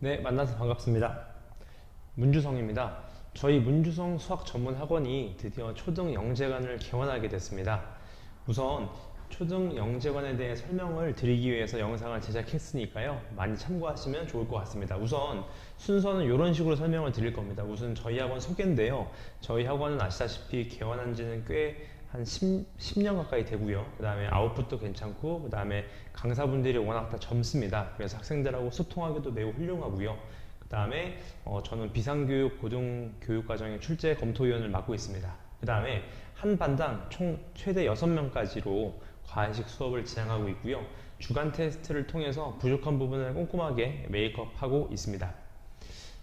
네, 만나서 반갑습니다. 문주성입니다. 저희 문주성 수학 전문 학원이 드디어 초등 영재관을 개원하게 됐습니다. 우선 초등 영재관에 대해 설명을 드리기 위해서 영상을 제작했으니까요. 많이 참고하시면 좋을 것 같습니다. 우선 순서는 이런 식으로 설명을 드릴 겁니다. 우선 저희 학원 소개인데요. 저희 학원은 아시다시피 개원한 지는 꽤 한 10년 가까이 되고요. 그 다음에 아웃풋도 괜찮고, 그 다음에 강사분들이 워낙 다 젊습니다. 그래서 학생들하고 소통하기도 매우 훌륭하고요. 그 다음에 저는 비상교육 고등교육과정의 출제 검토위원을 맡고 있습니다. 그 다음에 한 반당 총 최대 6명까지로 과외식 수업을 진행하고 있고요. 주간 테스트를 통해서 부족한 부분을 꼼꼼하게 메이크업하고 있습니다.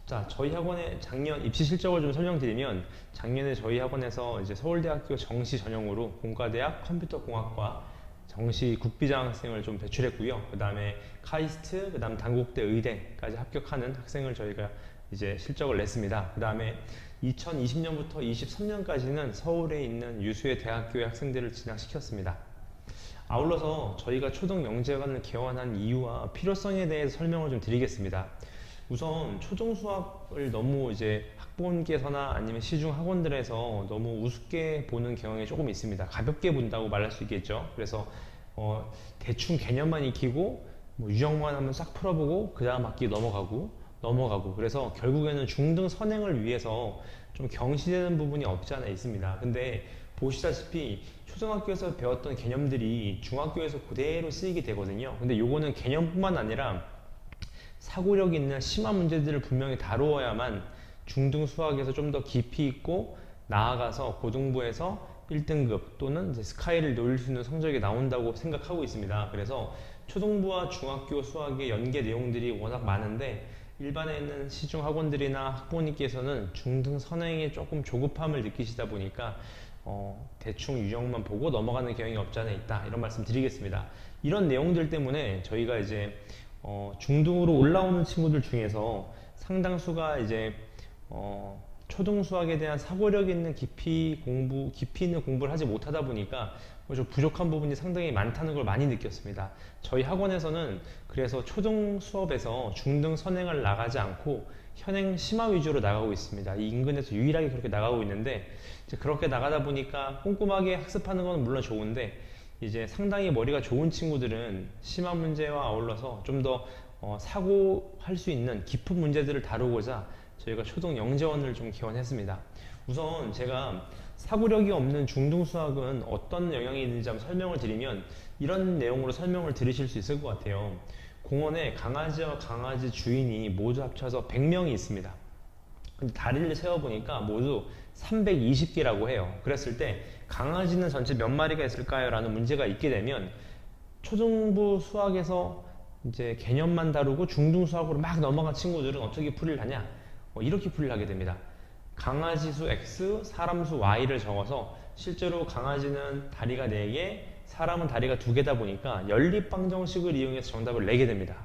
자, 저희 학원의 작년 입시 실적을 좀 설명드리면, 작년에 저희 학원에서 이제 서울대학교 정시 전형으로 공과대학 컴퓨터공학과 정시 국비장 학생을 좀 배출했고요. 그 다음에 카이스트, 그 다음 단국대 의대까지 합격하는 학생을 저희가 이제 실적을 냈습니다. 그 다음에 2020년부터 23년까지는 서울에 있는 유수의 대학교의 학생들을 진학시켰습니다. 아울러서 저희가 초등 영재관을 개원한 이유와 필요성에 대해서 설명을 좀 드리겠습니다. 우선 초등 수학을 너무 이제 학부모님께서나 아니면 시중 학원들에서 너무 우습게 보는 경향이 조금 있습니다. 가볍게 본다고 말할 수 있겠죠. 그래서 대충 개념만 익히고 뭐 유형만 한번 싹 풀어보고 그 다음 학기 넘어가고 그래서 결국에는 중등 선행을 위해서 좀 경시되는 부분이 없지 않아 있습니다. 근데 보시다시피 초등학교에서 배웠던 개념들이 중학교에서 그대로 쓰이게 되거든요. 근데 요거는 개념뿐만 아니라 사고력 있는 심한 문제들을 분명히 다루어야만 중등 수학에서 좀 더 깊이 있고 나아가서 고등부에서 1등급 또는 이제 스카이를 노릴 수 있는 성적이 나온다고 생각하고 있습니다. 그래서 초등부와 중학교 수학의 연계 내용들이 워낙 많은데 일반에 있는 시중 학원들이나 학부모님께서는 중등 선행에 조금 조급함을 느끼시다 보니까 대충 유형만 보고 넘어가는 경향이 없지 않아 있다, 이런 말씀 드리겠습니다. 이런 내용들 때문에 저희가 이제 중등으로 올라오는 친구들 중에서 상당수가 이제 초등 수학에 대한 사고력 있는 깊이 있는 공부를 하지 못하다 보니까 좀 부족한 부분이 상당히 많다는 걸 많이 느꼈습니다. 저희 학원에서는 그래서 초등 수업에서 중등 선행을 나가지 않고 현행 심화 위주로 나가고 있습니다. 이 인근에서 유일하게 그렇게 나가고 있는데, 이제 그렇게 나가다 보니까 꼼꼼하게 학습하는 건 물론 좋은데, 이제 상당히 머리가 좋은 친구들은 심화 문제와 아울러서 좀 더 사고할 수 있는 깊은 문제들을 다루고자 저희가 초등 영재원을 좀 개원했습니다. 우선 제가 사고력이 없는 중등 수학은 어떤 영향이 있는지 한번 설명을 드리면, 이런 내용으로 설명을 들으실 수 있을 것 같아요. 공원에 강아지와 강아지 주인이 모두 합쳐서 100명이 있습니다. 근데 다리를 세어보니까 모두 320개라고 해요. 그랬을 때 강아지는 전체 몇 마리가 있을까요? 라는 문제가 있게 되면 초등부 수학에서 이제 개념만 다루고 중등 수학으로 막 넘어간 친구들은 어떻게 풀이를 하냐? 이렇게 풀이를 하게 됩니다. 강아지 수 X, 사람 수 Y를 적어서 실제로 강아지는 다리가 4개, 사람은 다리가 2개다 보니까 연립방정식을 이용해서 정답을 내게 됩니다.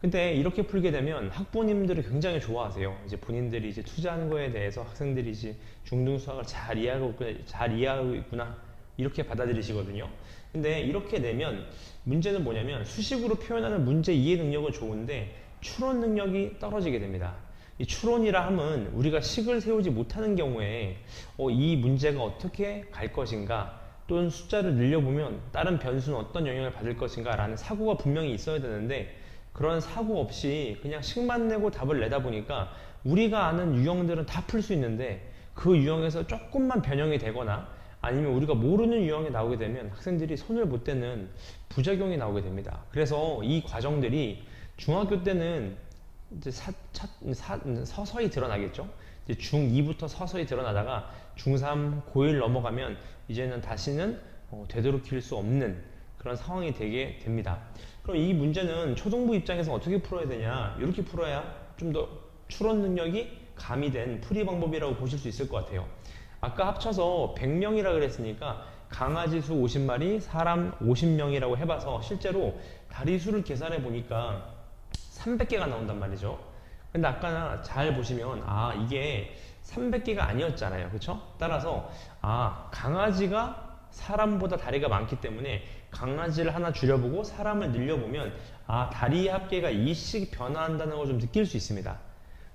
근데 이렇게 풀게 되면 학부모님들이 굉장히 좋아하세요. 이제 본인들이 이제 투자하는 거에 대해서 학생들이 이제 중등 수학을 잘 이해하고 있구나, 이렇게 받아들이시거든요. 근데 이렇게 내면 문제는 뭐냐면, 수식으로 표현하는 문제 이해 능력은 좋은데 추론 능력이 떨어지게 됩니다. 이 추론이라 함은 우리가 식을 세우지 못하는 경우에 이 문제가 어떻게 갈 것인가, 또는 숫자를 늘려보면 다른 변수는 어떤 영향을 받을 것인가 라는 사고가 분명히 있어야 되는데, 그런 사고 없이 그냥 식만 내고 답을 내다 보니까 우리가 아는 유형들은 다 풀 수 있는데 그 유형에서 조금만 변형이 되거나 아니면 우리가 모르는 유형이 나오게 되면 학생들이 손을 못 대는 부작용이 나오게 됩니다. 그래서 이 과정들이 중학교 때는 이제 서서히 드러나겠죠. 이제 중2부터 서서히 드러나다가 중3, 고1 넘어가면 이제는 다시는 되도록일 수 없는 그런 상황이 되게 됩니다. 그럼 이 문제는 초등부 입장에서 어떻게 풀어야 되냐? 이렇게 풀어야 좀 더 추론 능력이 가미된 풀이 방법이라고 보실 수 있을 것 같아요. 아까 합쳐서 100명이라 그랬으니까 강아지 수 50마리, 사람 50명이라고 해봐서 실제로 다리 수를 계산해 보니까 300개가 나온단 말이죠. 근데 아까 잘 보시면 이게 300개가 아니었잖아요. 그쵸? 따라서 강아지가 사람보다 다리가 많기 때문에 강아지를 하나 줄여보고 사람을 늘려보면 다리의 합계가 이씩 변화한다는 걸 좀 느낄 수 있습니다.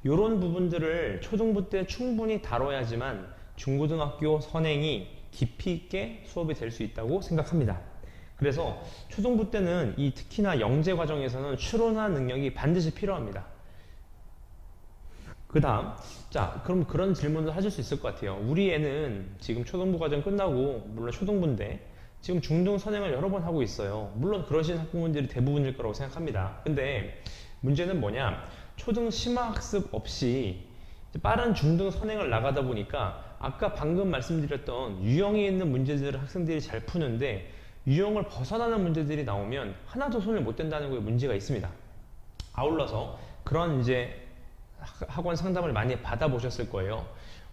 이런 부분들을 초등부 때 충분히 다뤄야지만 중고등학교 선행이 깊이 있게 수업이 될 수 있다고 생각합니다. 그래서 초등부 때는 특히나 영재 과정에서는 추론화 능력이 반드시 필요합니다. 그 다음, 그럼 그런 질문을 하실 수 있을 것 같아요. 우리 애는 지금 초등부 과정 끝나고, 물론 초등부인데, 지금 중등 선행을 여러 번 하고 있어요. 물론 그러신 학부모님들이 대부분일 거라고 생각합니다. 근데 문제는 뭐냐? 초등 심화학습 없이 빠른 중등 선행을 나가다 보니까 아까 방금 말씀드렸던 유형에 있는 문제들을 학생들이 잘 푸는데 유형을 벗어나는 문제들이 나오면 하나도 손을 못 댄다는 거에 문제가 있습니다. 아울러서 그런 학원 상담을 많이 받아보셨을 거예요.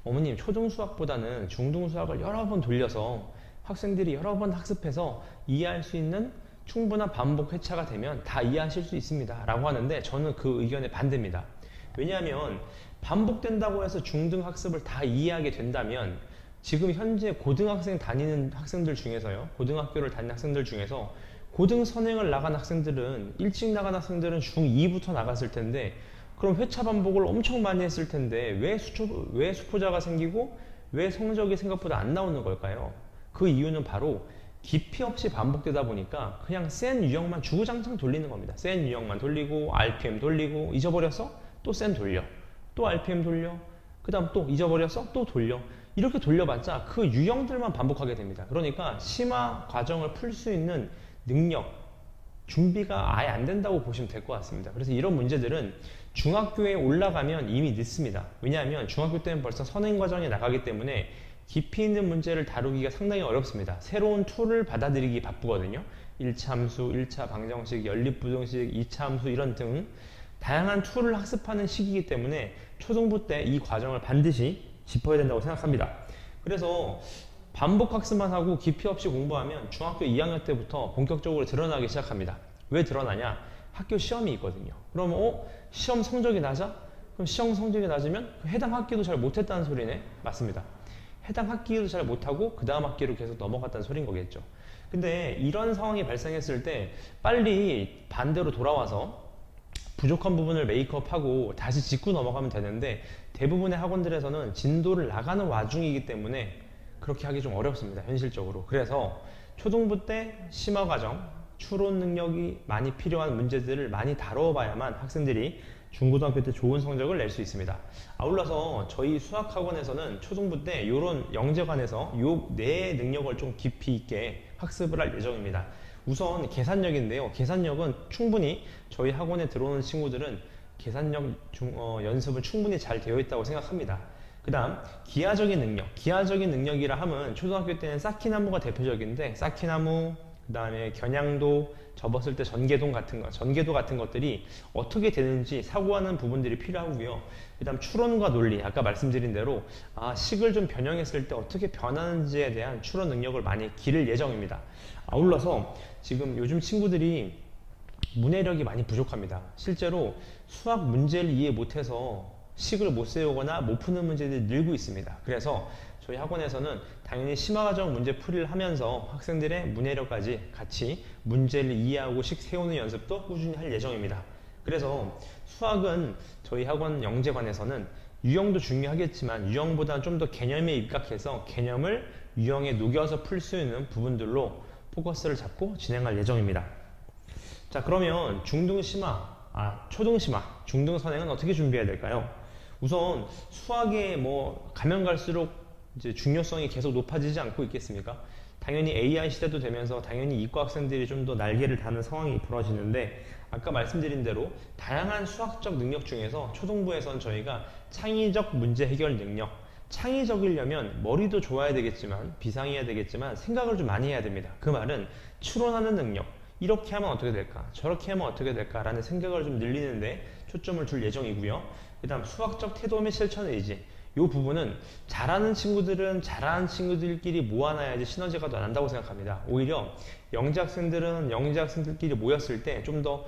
어머님, 초등 수학보다는 중등 수학을 여러 번 돌려서 학생들이 여러 번 학습해서 이해할 수 있는 충분한 반복 회차가 되면 다 이해하실 수 있습니다 라고 하는데 저는 그 의견에 반대입니다. 왜냐하면 반복된다고 해서 중등 학습을 다 이해하게 된다면 지금 현재 고등학생 다니는 학생들 중에서요, 고등학교를 다니는 학생들 중에서 고등 선행을 나간 학생들은, 일찍 나간 학생들은 중2부터 나갔을 텐데 그럼 회차 반복을 엄청 많이 했을 텐데 왜 수포자가 생기고 왜 성적이 생각보다 안 나오는 걸까요? 그 이유는 바로 깊이 없이 반복되다 보니까 그냥 센 유형만 주구장창 돌리는 겁니다. 센 유형만 돌리고 RPM 돌리고 잊어버렸어? 또 센 돌려. 또 RPM 돌려. 그 다음 또 잊어버렸어? 또 돌려. 이렇게 돌려봤자 그 유형들만 반복하게 됩니다. 그러니까 심화 과정을 풀 수 있는 능력, 준비가 아예 안 된다고 보시면 될 것 같습니다. 그래서 이런 문제들은 중학교에 올라가면 이미 늦습니다. 왜냐하면 중학교 때는 벌써 선행 과정에 나가기 때문에 깊이 있는 문제를 다루기가 상당히 어렵습니다. 새로운 툴을 받아들이기 바쁘거든요. 1차 함수, 1차 방정식, 연립부등식, 2차 함수 이런 등 다양한 툴을 학습하는 시기이기 때문에 초등부 때 이 과정을 반드시 짚어야 된다고 생각합니다. 그래서 반복 학습만 하고 깊이 없이 공부하면 중학교 2학년 때부터 본격적으로 드러나기 시작합니다. 왜 드러나냐? 학교 시험이 있거든요. 그러면 시험 성적이 낮아? 그럼 시험 성적이 낮으면 해당 학기도 잘 못했다는 소리네? 맞습니다. 해당 학기도 잘 못하고 그 다음 학기로 계속 넘어갔다는 소린 거겠죠. 근데 이런 상황이 발생했을 때 빨리 반대로 돌아와서 부족한 부분을 메이크업하고 다시 짚고 넘어가면 되는데 대부분의 학원들에서는 진도를 나가는 와중이기 때문에 그렇게 하기 좀 어렵습니다, 현실적으로. 그래서 초등부 때 심화 과정, 추론 능력이 많이 필요한 문제들을 많이 다뤄봐야만 학생들이 중고등학교 때 좋은 성적을 낼 수 있습니다. 아울러서 저희 수학학원에서는 초등부 때 이런 영재관에서 요 네 능력을 좀 깊이 있게 학습을 할 예정입니다. 우선 계산력인데요. 계산력은 충분히 저희 학원에 들어오는 친구들은 계산력 연습은 충분히 잘 되어 있다고 생각합니다. 그 다음 기하적인 능력. 기하적인 능력이라 하면 초등학교 때는 쌓기나무가 대표적인데 쌓기나무, 그 다음에 겨냥도, 접었을 때 전개도 같은 것들이 어떻게 되는지 사고하는 부분들이 필요하고요. 그 다음 추론과 논리, 아까 말씀드린 대로 식을 좀 변형했을 때 어떻게 변하는지에 대한 추론 능력을 많이 기를 예정입니다. 아울러서 지금 요즘 친구들이 문해력이 많이 부족합니다. 실제로 수학 문제를 이해 못해서 식을 못 세우거나 못 푸는 문제들이 늘고 있습니다. 그래서 저희 학원에서는 당연히 심화과정 문제풀이를 하면서 학생들의 문해력까지 같이 문제를 이해하고 식 세우는 연습도 꾸준히 할 예정입니다. 그래서 수학은 저희 학원 영재관에서는 유형도 중요하겠지만 유형보다 좀 더 개념에 입각해서 개념을 유형에 녹여서 풀 수 있는 부분들로 포커스를 잡고 진행할 예정입니다. 자, 그러면 중등 심화, 초등 심화, 중등 선행은 어떻게 준비해야 될까요? 우선 수학에 가면 갈수록 이제 중요성이 계속 높아지지 않고 있겠습니까? 당연히 AI 시대도 되면서 당연히 이과 학생들이 좀 더 날개를 다는 상황이 벌어지는데 아까 말씀드린 대로 다양한 수학적 능력 중에서 초등부에선 저희가 창의적 문제 해결 능력, 창의적이려면 머리도 좋아야 되겠지만 비상해야 되겠지만 생각을 좀 많이 해야 됩니다. 그 말은 추론하는 능력, 이렇게 하면 어떻게 될까, 저렇게 하면 어떻게 될까 라는 생각을 좀 늘리는데 초점을 둘 예정이고요. 그 다음 수학적 태도 및 실천 의지, 이 부분은 잘하는 친구들은 잘하는 친구들끼리 모아놔야지 시너지가 더 난다고 생각합니다. 오히려 영재 학생들은 영재 학생들끼리 모였을 때 좀 더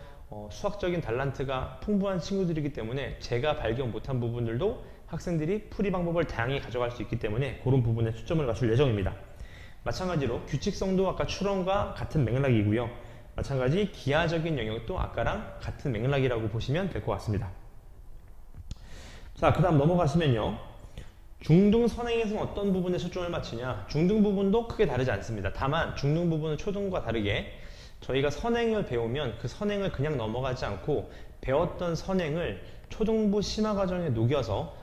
수학적인 달란트가 풍부한 친구들이기 때문에 제가 발견 못한 부분들도 학생들이 풀이 방법을 다양히 가져갈 수 있기 때문에 그런 부분에 초점을 맞출 예정입니다. 마찬가지로 규칙성도 아까 추론과 같은 맥락이고요. 마찬가지 기하적인 영역도 아까랑 같은 맥락이라고 보시면 될 것 같습니다. 자, 그 다음 넘어가시면요. 중등 선행에서는 어떤 부분에 초점을 맞추냐? 중등 부분도 크게 다르지 않습니다. 다만 중등 부분은 초등과 다르게 저희가 선행을 배우면 그 선행을 그냥 넘어가지 않고 배웠던 선행을 초등부 심화 과정에 녹여서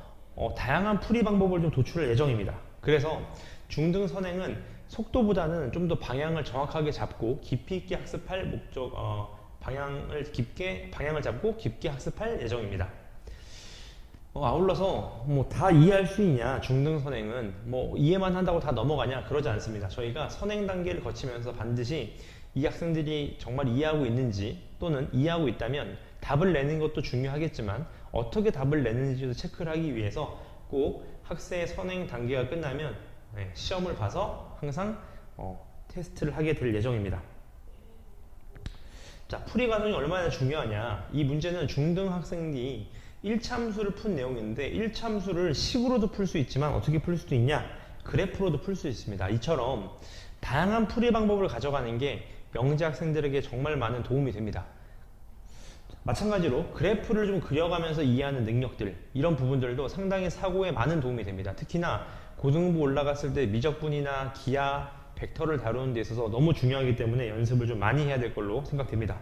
다양한 풀이 방법을 좀 도출할 예정입니다. 그래서 중등 선행은 속도보다는 좀 더 방향을 정확하게 잡고 깊이 있게 학습할 방향을 잡고 깊게 학습할 예정입니다. 아울러서 뭐 다 이해할 수 있냐? 중등 선행은 뭐 이해만 한다고 다 넘어가냐? 그러지 않습니다. 저희가 선행 단계를 거치면서 반드시 이 학생들이 정말 이해하고 있는지 또는 이해하고 있다면 답을 내는 것도 중요하겠지만 어떻게 답을 내는지도 체크를 하기 위해서 꼭 학생의 선행 단계가 끝나면 시험을 봐서 항상 테스트를 하게 될 예정입니다. 자, 풀이 과정이 얼마나 중요하냐? 이 문제는 중등 학생이 1참수를 푼 내용인데 1참수를 식으로도 풀 수 있지만 어떻게 풀 수도 있냐? 그래프로도 풀 수 있습니다. 이처럼 다양한 풀이 방법을 가져가는 게 영재 학생들에게 정말 많은 도움이 됩니다. 마찬가지로 그래프를 좀 그려가면서 이해하는 능력들, 이런 부분들도 상당히 사고에 많은 도움이 됩니다. 특히나 고등부 올라갔을 때 미적분이나 기하, 벡터를 다루는 데 있어서 너무 중요하기 때문에 연습을 좀 많이 해야 될 걸로 생각됩니다.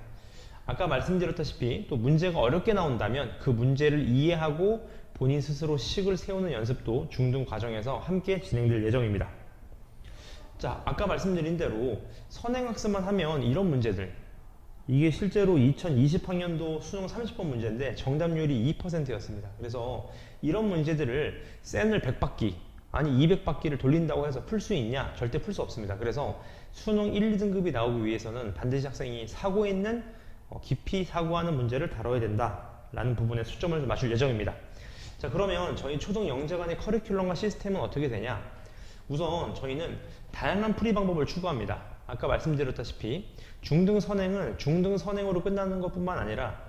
아까 말씀드렸다시피 또 문제가 어렵게 나온다면 그 문제를 이해하고 본인 스스로 식을 세우는 연습도 중등 과정에서 함께 진행될 예정입니다. 자, 아까 말씀드린 대로 선행학습만 하면 이런 문제들, 이게 실제로 2020학년도 수능 30번 문제인데 정답률이 2%였습니다. 그래서 이런 문제들을 센을 100바퀴 아니 200바퀴를 돌린다고 해서 풀 수 있냐? 절대 풀 수 없습니다. 그래서 수능 1, 2등급이 나오기 위해서는 반드시 학생이 사고 있는 깊이 사고하는 문제를 다뤄야 된다라는 부분에 초점을 맞출 예정입니다. 자, 그러면 저희 초등 영재관의 커리큘럼과 시스템은 어떻게 되냐? 우선 저희는 다양한 풀이 방법을 추구합니다. 아까 말씀드렸다시피 중등 선행은 중등 선행으로 끝나는 것뿐만 아니라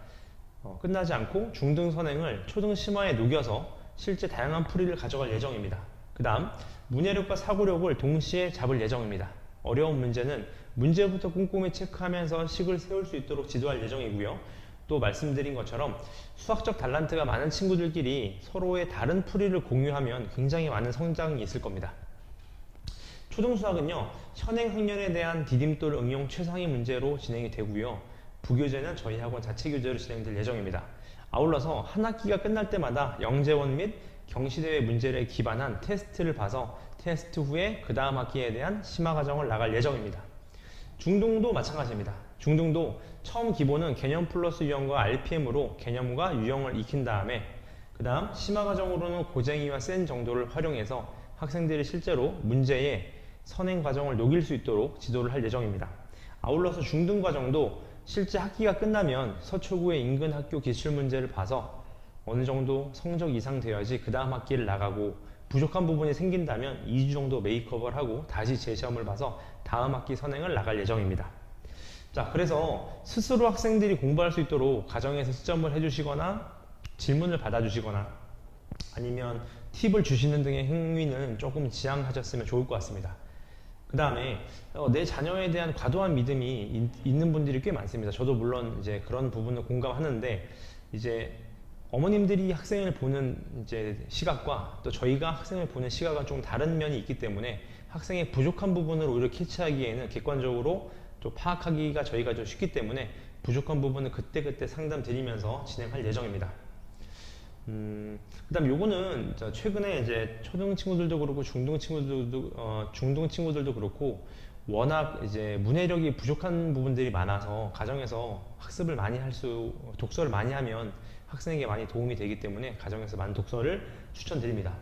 끝나지 않고 중등 선행을 초등 심화에 녹여서 실제 다양한 풀이를 가져갈 예정입니다. 그 다음 문해력과 사고력을 동시에 잡을 예정입니다. 어려운 문제는 문제부터 꼼꼼히 체크하면서 식을 세울 수 있도록 지도할 예정이고요. 또 말씀드린 것처럼 수학적 달란트가 많은 친구들끼리 서로의 다른 풀이를 공유하면 굉장히 많은 성장이 있을 겁니다. 초등수학은요, 현행 학년에 대한 디딤돌 응용 최상위 문제로 진행이 되고요. 부교재는 저희 학원 자체 교재로 진행될 예정입니다. 아울러서 한 학기가 끝날 때마다 영재원 및 경시대회 문제를 기반한 테스트를 봐서 테스트 후에 그 다음 학기에 대한 심화 과정을 나갈 예정입니다. 중등도 마찬가지입니다. 중등도 처음 기본은 개념 플러스 유형과 RPM으로 개념과 유형을 익힌 다음에 그 다음 심화 과정으로는 고쟁이와 센 정도를 활용해서 학생들이 실제로 문제의 선행 과정을 녹일 수 있도록 지도를 할 예정입니다. 아울러서 중등 과정도 실제 학기가 끝나면 서초구의 인근 학교 기출문제를 봐서 어느 정도 성적 이상 되어야지 그 다음 학기를 나가고 부족한 부분이 생긴다면 2주 정도 메이크업을 하고 다시 재시험을 봐서 다음 학기 선행을 나갈 예정입니다. 자, 그래서 스스로 학생들이 공부할 수 있도록 가정에서 수점을 해주시거나 질문을 받아주시거나 아니면 팁을 주시는 등의 행위는 조금 지양하셨으면 좋을 것 같습니다. 그 다음에 내 자녀에 대한 과도한 믿음이 있는 분들이 꽤 많습니다. 저도 물론 이제 그런 부분을 공감하는데 이제 어머님들이 학생을 보는 이제 시각과 또 저희가 학생을 보는 시각은 좀 다른 면이 있기 때문에 학생의 부족한 부분을 오히려 캐치하기에는 객관적으로 좀 파악하기가 저희가 좀 쉽기 때문에 부족한 부분을 그때그때 상담 드리면서 진행할 예정입니다. 그 다음 요거는 최근에 이제 초등 친구들도 그렇고 중등 친구들도 그렇고 워낙 이제 문해력이 부족한 부분들이 많아서 가정에서 학습을 많이 독서를 많이 하면 학생에게 많이 도움이 되기 때문에 가정에서 많은 독서를 추천드립니다.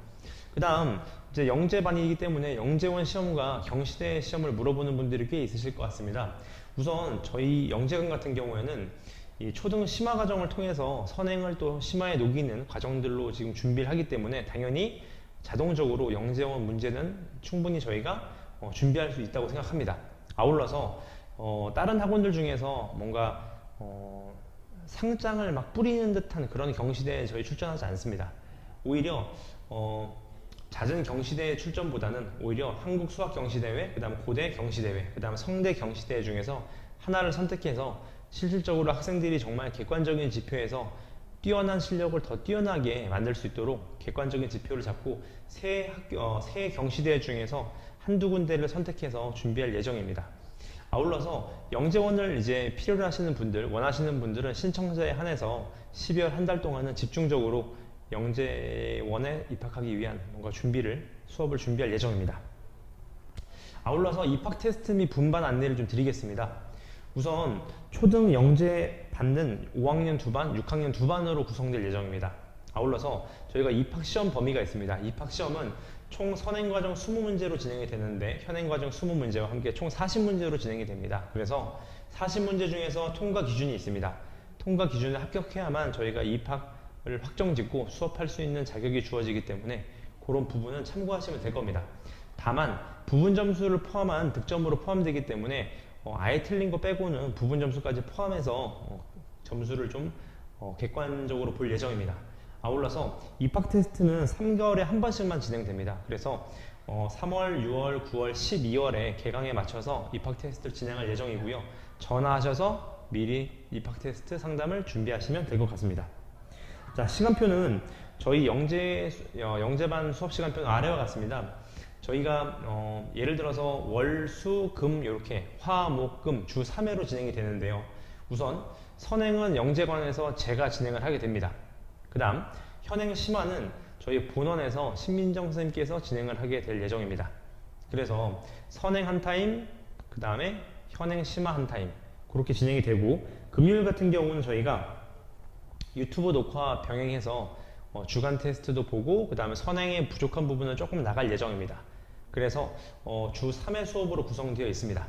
그 다음 이제 영재반이기 때문에 영재원 시험과 경시대 시험을 물어보는 분들이 꽤 있으실 것 같습니다. 우선 저희 영재관 같은 경우에는 이 초등 심화 과정을 통해서 선행을 또 심화에 녹이는 과정들로 지금 준비를 하기 때문에 당연히 자동적으로 영재원 문제는 충분히 저희가 준비할 수 있다고 생각합니다. 아울러서 다른 학원들 중에서 뭔가 상장을 막 뿌리는 듯한 그런 경시대에 저희 출전하지 않습니다. 오히려 잦은 경시대회 출전보다는 오히려 한국 수학 경시대회, 그 다음 고대 경시대회, 그 다음 성대 경시대회 중에서 하나를 선택해서 실질적으로 학생들이 정말 객관적인 지표에서 뛰어난 실력을 더 뛰어나게 만들 수 있도록 객관적인 지표를 잡고 새 경시대회 중에서 한두 군데를 선택해서 준비할 예정입니다. 아울러서 영재원을 이제 필요로 하시는 분들, 원하시는 분들은 신청자에 한해서 12월 한 달 동안은 집중적으로 영재원에 입학하기 위한 뭔가 수업을 준비할 예정입니다. 아울러서 입학 테스트 및 분반 안내를 좀 드리겠습니다. 우선 초등 영재 받는 5학년 2반, 6학년 2반으로 구성될 예정입니다. 아울러서 저희가 입학 시험 범위가 있습니다. 입학 시험은 총 선행과정 20문제로 진행이 되는데 현행과정 20문제와 함께 총 40문제로 진행이 됩니다. 그래서 40문제 중에서 통과 기준이 있습니다. 통과 기준에 합격해야만 저희가 입학을 확정짓고 수업할 수 있는 자격이 주어지기 때문에 그런 부분은 참고하시면 될 겁니다. 다만 부분 점수를 포함한 득점으로 포함되기 때문에 아예 틀린 거 빼고는 부분 점수까지 포함해서 점수를 좀 객관적으로 볼 예정입니다. 아울러서 입학 테스트는 3개월에 한 번씩만 진행됩니다. 그래서 3월, 6월, 9월, 12월에 개강에 맞춰서 입학 테스트를 진행할 예정이고요. 전화하셔서 미리 입학 테스트 상담을 준비하시면 될 것 같습니다. 자, 시간표는 저희 영재반 수업 시간표는 아래와 같습니다. 저희가 예를 들어서 월, 수, 금 이렇게 화, 목, 금 주 3회로 진행이 되는데요. 우선 선행은 영재관에서 제가 진행을 하게 됩니다. 그 다음 현행 심화는 저희 본원에서 신민정 선생님께서 진행을 하게 될 예정입니다. 그래서 선행 한 타임, 그 다음에 현행 심화 한 타임 그렇게 진행이 되고, 금요일 같은 경우는 저희가 유튜브 녹화 병행해서 주간 테스트도 보고 그 다음에 선행의 부족한 부분은 조금 나갈 예정입니다. 그래서 주 3회 수업으로 구성되어 있습니다.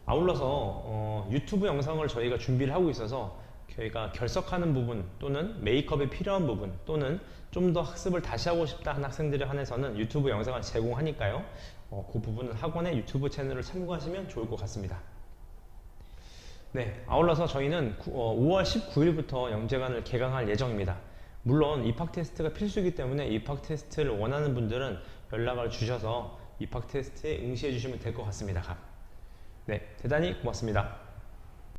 아울러서 유튜브 영상을 저희가 준비를 하고 있어서 저희가 결석하는 부분 또는 메이크업에 필요한 부분 또는 좀 더 학습을 다시 하고 싶다 하는 학생들에 한해서는 유튜브 영상을 제공하니까요. 그 부분은 학원의 유튜브 채널을 참고하시면 좋을 것 같습니다. 네, 아울러서 저희는 5월 19일부터 영재관을 개강할 예정입니다. 물론 입학 테스트가 필수이기 때문에 입학 테스트를 원하는 분들은 연락을 주셔서 입학 테스트에 응시해 주시면 될 것 같습니다. 네, 대단히 고맙습니다.